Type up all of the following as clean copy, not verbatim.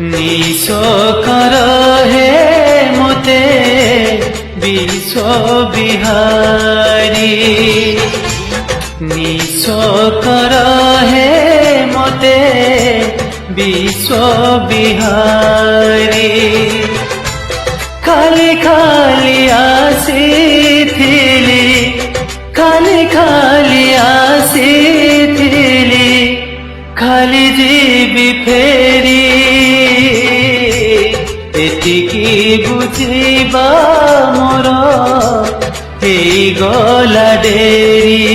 নিশ কর হে মতে বিশ্ব বিহারী নিশ কর হে মতে বিশ্ব বিহারী খালি খালি আসিথিলি খালি খালি আসিথিলি খালি ଯିବି ଫେରି ଏତିକି ବୁଝିବା ମୋର ହେଇଗଲା ଡେରି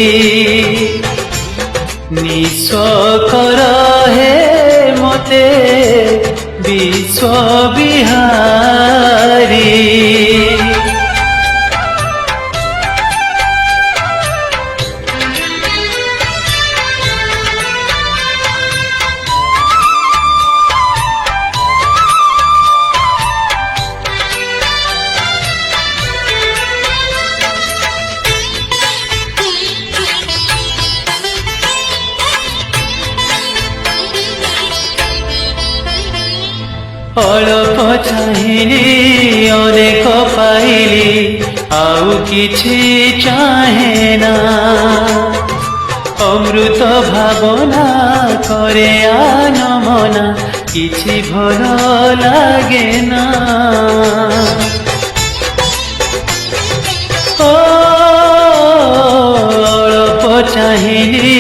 ନିଶ କର ହେ ମତେ ବିଶ୍ୱ ବିହାରୀ অল্প চাহিলি অনেক পাইলি আউ কিছু চাহে না অমৃত ভাবনা করে আনমনা কিছু ভাল লাগে না অল্প চাহিলি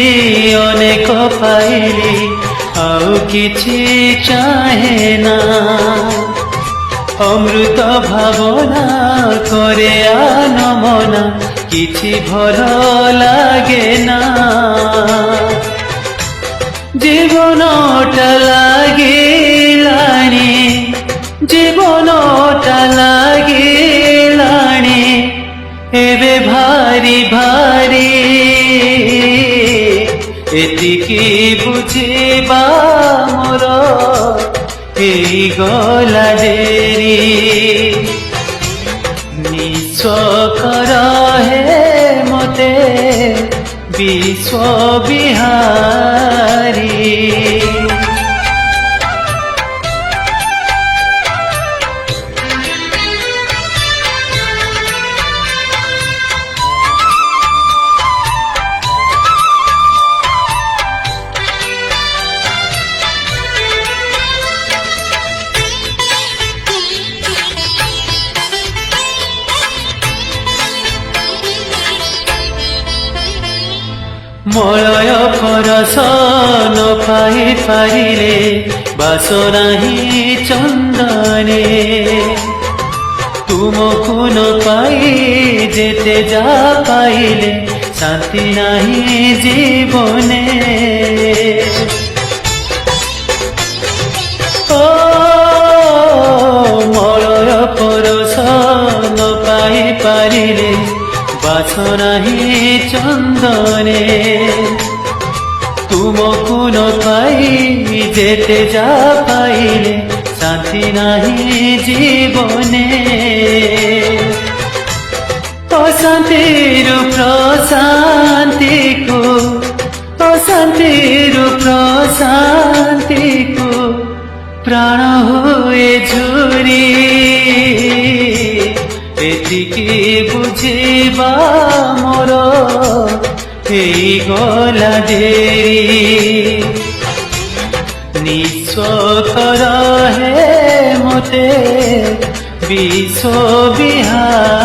অনেক পাইলি আউ কিছু চাহে না অমৃত ভাবনা করে আনমনা কিছু ভাল লাগে না জীবনটা লাগিলানি জীবনটা লাগিলানি এবে ভারি ভারি এতিকি বুঝিবা মোর ହେଇଗଲା ଡେରି ନିଶ କର ହେ ମତେ ବିଶ୍ୱ ବିହାରୀ মলয় পরশ ন পাই পারিলে বাস নাহি চন্দনে তুমকু ন পাই যেতে যা পাইলে শান্তি নাহি জীবনে ও মলয় পরশ ন পাই পারিলে বাস নাহি চন্দনে তুমকু ন পাই যেতে যা পাইলে শান্তি নাহি জীবনে অশান্তির প্রশান্তিকু অশান্তির প্রশান্তিকু প্রাণ হুয়ে ঝুরি এতিকি বুঝিবা মোর ହେଇଗଲା ଡେରି ନିଶ କର ହେ ମତେ ବିଶ୍ୱ ବିହାରୀ।